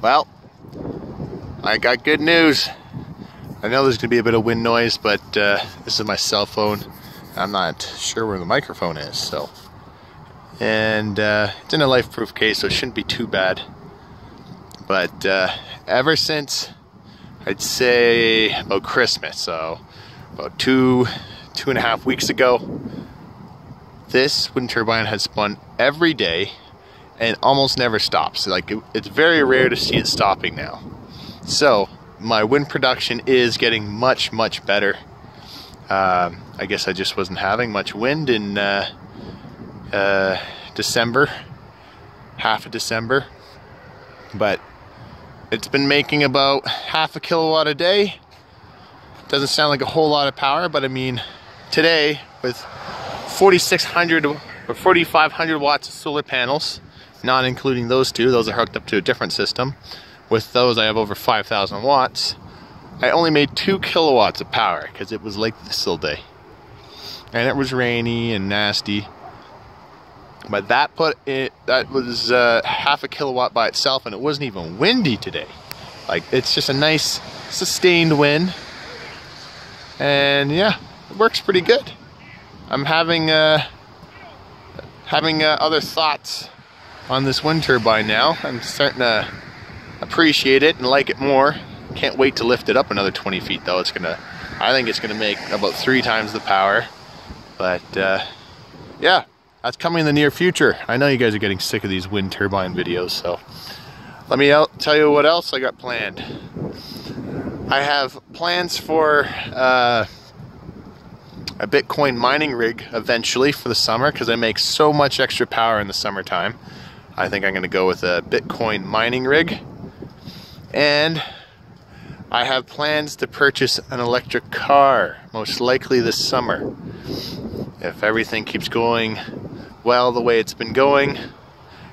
Well, I got good news. I know there's gonna be a bit of wind noise, but this is my cell phone. I'm not sure where the microphone is, so. And it's in a life-proof case, so it shouldn't be too bad. But ever since, I'd say about Christmas, so about two and a half weeks ago, this wind turbine has spun every day and almost never stops. Like it's very rare to see it stopping now. So my wind production is getting much better. I guess I just wasn't having much wind in December, half of December, but it's been making about 0.5 kilowatt a day. Doesn't sound like a whole lot of power, but I mean, today with 4,600 or 4,500 watts of solar panels, not including those two, those are hooked up to a different system. With those I have over 5,000 watts. I only made 2 kilowatts of power because it was like this all day. And it was rainy and nasty. But that was 0.5 kilowatt by itself, and it wasn't even windy today. Like, it's just a nice sustained wind. And yeah, it works pretty good. I'm having other thoughts on this wind turbine now. I'm starting to appreciate it and like it more. Can't wait to lift it up another 20 feet though. I think it's gonna make about 3 times the power. But yeah, that's coming in the near future. I know you guys are getting sick of these wind turbine videos, so let me tell you what else I got planned. I have plans for a Bitcoin mining rig eventually for the summer, because I make so much extra power in the summertime. I think I'm going to go with a Bitcoin mining rig. And I have plans to purchase an electric car, most likely this summer. If everything keeps going well the way it's been going,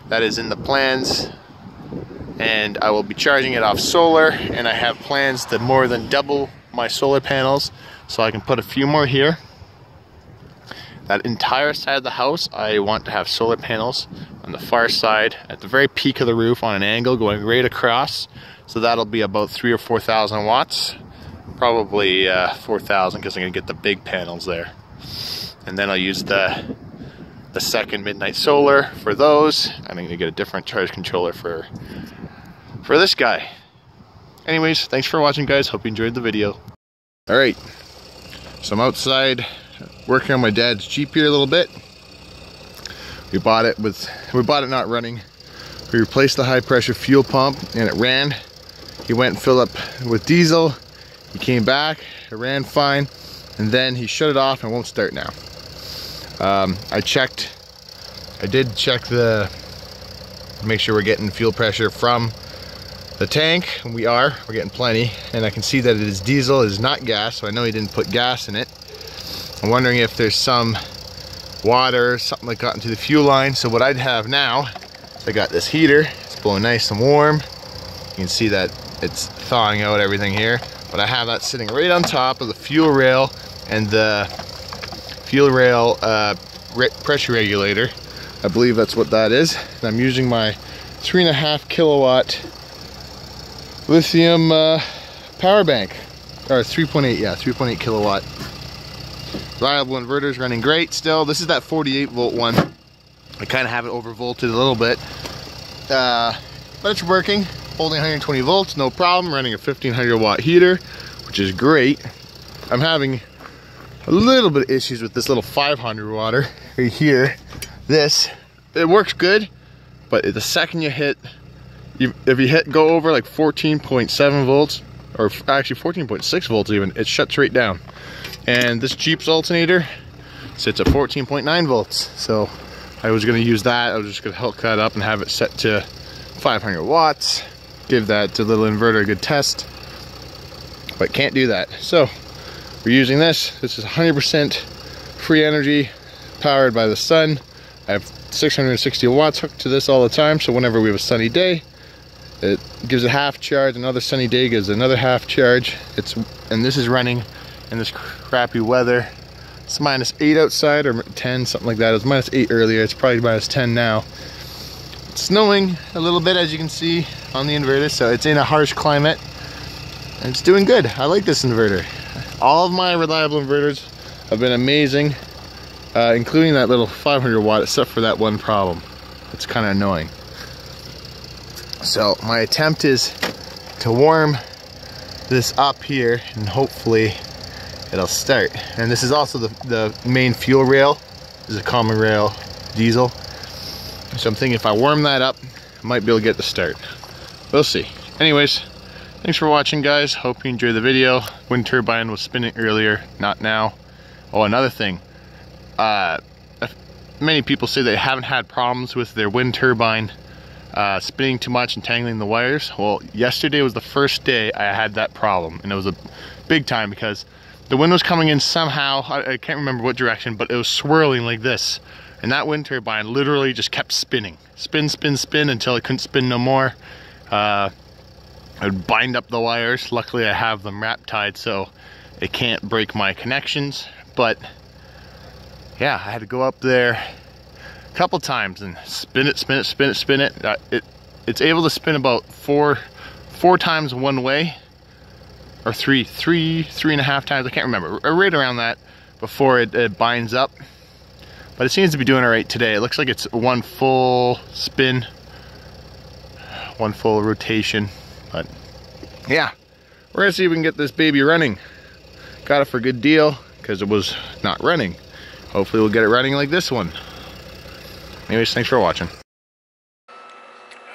that is in the plans. And I will be charging it off solar, and I have plans to more than double my solar panels, so I can put a few more here. That entire side of the house, I want to have solar panels on the far side at the very peak of the roof on an angle going right across. So that'll be about 3,000 or 4,000 watts, probably 4,000 because I'm going to get the big panels there. And then I'll use the second Midnight Solar for those. I'm going to get a different charge controller for this guy. Anyways, thanks for watching, guys. Hope you enjoyed the video. All right, so I'm outside working on my dad's Jeep here a little bit. We bought it not running. We replaced the high pressure fuel pump and it ran. He went and filled up with diesel. He came back, it ran fine, and then he shut it off and won't start now. I did check make sure we're getting fuel pressure from the tank, and we're getting plenty, and I can see that it is diesel, it is not gas, so I know he didn't put gas in it. I'm wondering if there's some water, something that got into the fuel line. So what I'd have now, I got this heater, it's blowing nice and warm. You can see that it's thawing out everything here, but I have that sitting right on top of the fuel rail and the fuel rail pressure regulator. I believe that's what that is. And I'm using my 3.5 kilowatt lithium power bank, or 3.8, yeah, 3.8 kilowatt. Reliable inverters running great still. This is that 48 volt one. I kind of have it overvolted a little bit, but it's working. Holding 120 volts, no problem. Running a 1500 watt heater, which is great. I'm having a little bit of issues with this little 500 watter right here. It works good, but the second you hit, if you go over like 14.7 volts, or actually 14.6 volts even, it shuts right down. And this Jeep's alternator sits at 14.9 volts. So I was gonna use that. I was just gonna hook that up and have it set to 500 watts. Give that little inverter a good test, but can't do that. So we're using this. This is 100% free energy, powered by the sun. I have 660 watts hooked to this all the time, so whenever we have a sunny day, it gives a half charge. Another sunny day gives another half charge. And this is running in this crappy weather. It's -8 outside, or 10, something like that. It was -8 earlier. It's probably -10 now. snowing a little bit, as you can see on the inverter, so it's in a harsh climate and it's doing good. I like this inverter. All of my reliable inverters have been amazing, including that little 500 watt, except for that one problem. It's kind of annoying. So my attempt is to warm this up here and hopefully it'll start. And this is also the main fuel rail. This is a common rail diesel. So I'm thinking if I warm that up, I might be able to get the start. We'll see. Anyways, thanks for watching, guys. Hope you enjoyed the video. Wind turbine was spinning earlier, not now. Oh, another thing. Many people say they haven't had problems with their wind turbine spinning too much and tangling the wires. Well, yesterday was the first day I had that problem, and it was a big time because the wind was coming in somehow. I can't remember what direction, but it was swirling like this. And that wind turbine literally just kept spinning. Spin, spin, spin until it couldn't spin no more. I would bind up the wires. Luckily I have them wrap tied so it can't break my connections. But yeah, I had to go up there a couple times and spin it, spin it, spin it, spin it. It's able to spin about four times one way, or three and a half times, I can't remember, right around that before it binds up. But it seems to be doing all right today. It looks like it's one full spin, one full rotation. But yeah, we're gonna see if we can get this baby running. Got it for a good deal because it was not running. Hopefully we'll get it running like this one. Anyways, thanks for watching.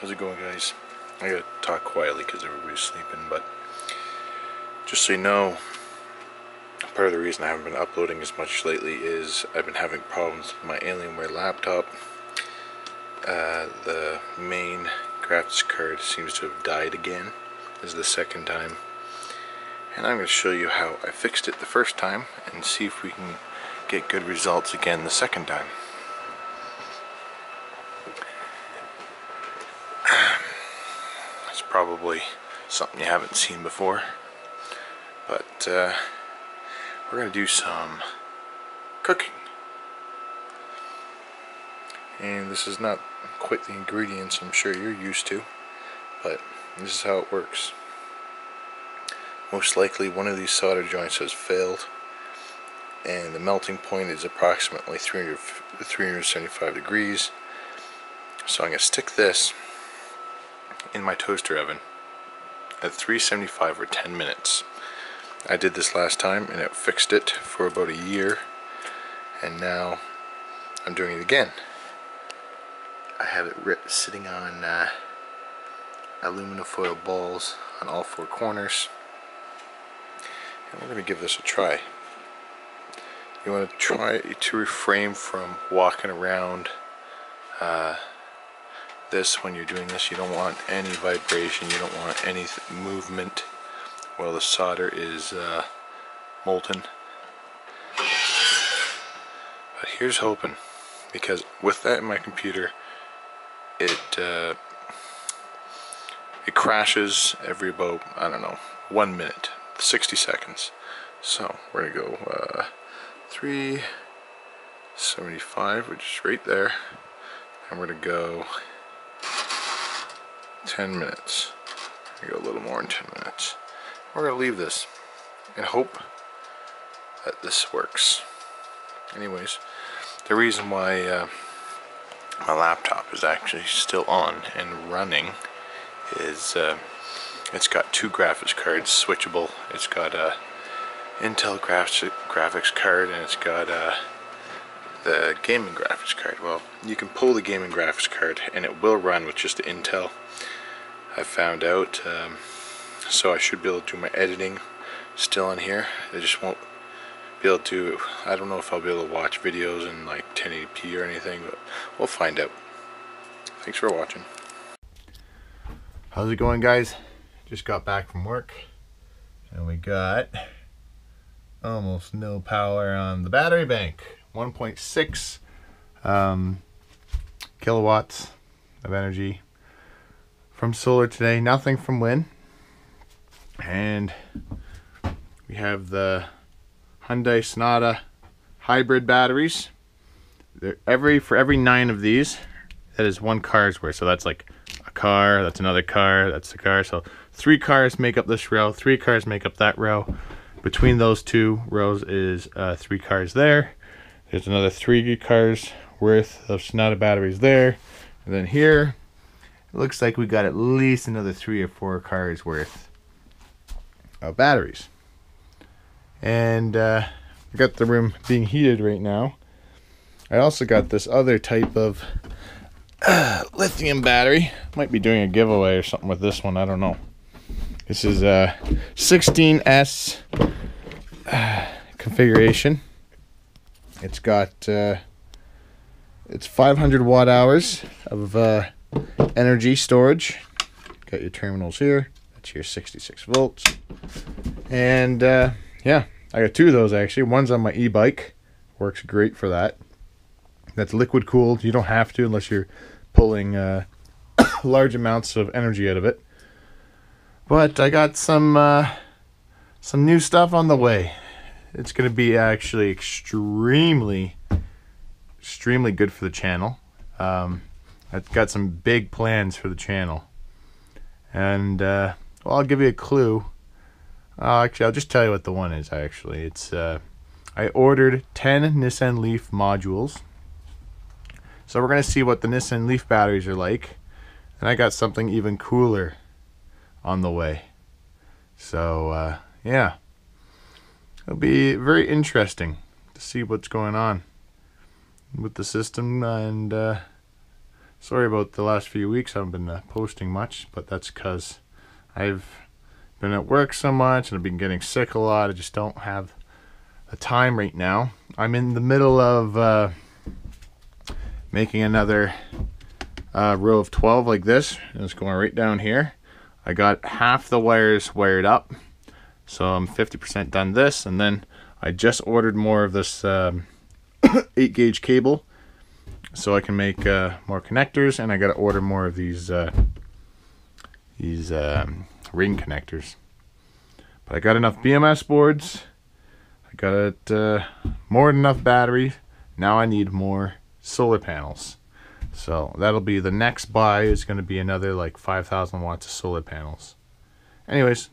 How's it going, guys? I gotta talk quietly because everybody's sleeping, but just so you know, part of the reason I haven't been uploading as much lately is I've been having problems with my Alienware laptop. The main graphics card seems to have died again. This is the second time. And I'm going to show you how I fixed it the first time and see if we can get good results again the second time. It's probably something you haven't seen before, but we're going to do some cooking. And this is not quite the ingredients I'm sure you're used to, but this is how it works. Most likely one of these solder joints has failed, and the melting point is approximately 375 degrees. So I'm going to stick this in my toaster oven at 375 for 10 minutes. I did this last time and it fixed it for about a year, and now I'm doing it again. I have it sitting on aluminum foil balls on all four corners, and we're going to give this a try. You want to try to refrain from walking around this when you're doing this. You don't want any vibration, you don't want any movement while the solder is molten. But here's hoping, because with that in my computer, it crashes every about, I don't know, 1 minute, 60 seconds. So we're gonna go 375, which is right there, and we're gonna go 10 minutes. Go a little more than 10 minutes. We're gonna leave this and hope that this works. Anyways, the reason why my laptop is actually still on and running is it's got two graphics cards, switchable. It's got a Intel graphics card, and it's got the gaming graphics card. Well, you can pull the gaming graphics card and it will run with just the Intel, I found out. So I should be able to do my editing still on here. I just won't be able to, I don't know if I'll be able to watch videos in like 1080p or anything, but we'll find out. Thanks for watching. How's it going, guys? Just got back from work and we got almost no power on the battery bank. 1.6 kilowatts of energy from solar today, nothing from wind. And we have the Hyundai Sonata hybrid batteries. For every 9 of these, that is one car's worth. So that's like a car, that's another car, that's a car. So 3 cars make up this row, 3 cars make up that row. Between those 2 rows is 3 cars there. There's another 3 cars worth of Sonata batteries there. And then here, it looks like we got at least another 3 or 4 cars worth of batteries. And we got the room being heated right now. I also got this other type of lithium battery. Might be doing a giveaway or something with this one, I don't know. This is a 16S configuration. It's got it's 500 watt hours of energy storage. Got your terminals here. That's your 66 volts. And yeah, I got 2 of those actually. One's on my e-bike. Works great for that. That's liquid cooled. You don't have to unless you're pulling large amounts of energy out of it. But I got some new stuff on the way. It's going to be actually extremely good for the channel. I've got some big plans for the channel. And well, I'll give you a clue. Actually, I'll just tell you what the one is, actually. It's I ordered 10 Nissan Leaf modules. So we're going to see what the Nissan Leaf batteries are like. And I got something even cooler on the way. So yeah, it'll be very interesting to see what's going on with the system. And sorry about the last few weeks. I haven't been posting much, but that's because I've been at work so much and I've been getting sick a lot. I just don't have the time right now. I'm in the middle of making another row of 12 like this, and it's going right down here. I got half the wires wired up, so I'm 50% done this, and then I just ordered more of this 8-gauge cable so I can make more connectors, and I got to order more of these ring connectors. But I got enough BMS boards, I got more than enough battery. Now I need more solar panels. So that'll be the next buy, is going to be another like 5,000 watts of solar panels. Anyways,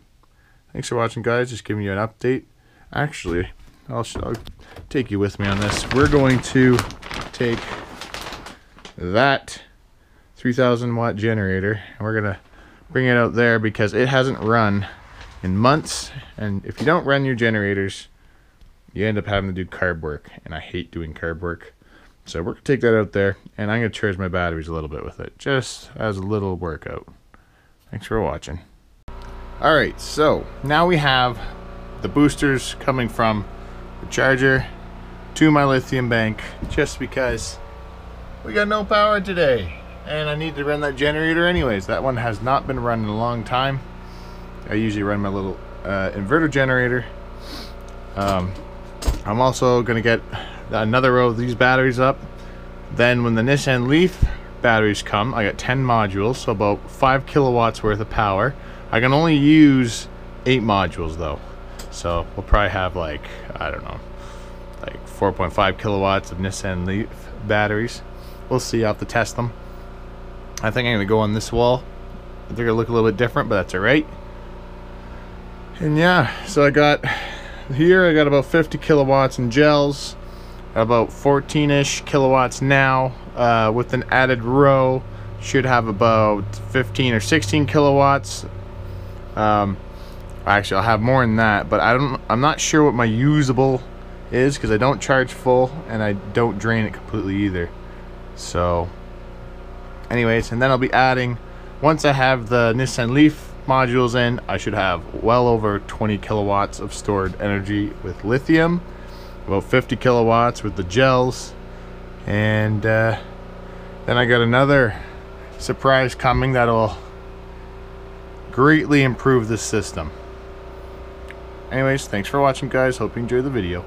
thanks for watching, guys. Just giving you an update. Actually, I'll take you with me on this. We're going to take that 3,000 watt generator and we're going to bring it out there because it hasn't run in months. And if you don't run your generators, you end up having to do carb work. And I hate doing carb work. So we're going to take that out there, and I'm going to charge my batteries a little bit with it, just as a little workout. Thanks for watching. Alright, so now we have the boosters coming from the charger to my lithium bank, just because we got no power today, and I need to run that generator anyways. That one has not been run in a long time. I usually run my little inverter generator. I'm also going to get another row of these batteries up. Then when the Nissan Leaf batteries come, I got 10 modules, so about 5 kilowatts worth of power. I can only use 8 modules though, so we'll probably have like, I don't know, like 4.5 kilowatts of Nissan Leaf batteries. We'll see. I'll have to test them. I think I'm going to go on this wall. They're going to look a little bit different, but that's alright. And yeah, so I got here, I got about 50 kilowatts in gels, about 14-ish kilowatts now. With an added row, should have about 15 or 16 kilowatts. Actually, I'll have more than that, but I'm not sure what my usable is because I don't charge full and I don't drain it completely either. So, anyways, and then I'll be adding, once I have the Nissan Leaf modules in, I should have well over 20 kilowatts of stored energy with lithium, about 50 kilowatts with the gels, and then I got another surprise coming that'll greatly improve this system. Anyways, thanks for watching, guys. Hope you enjoyed the video.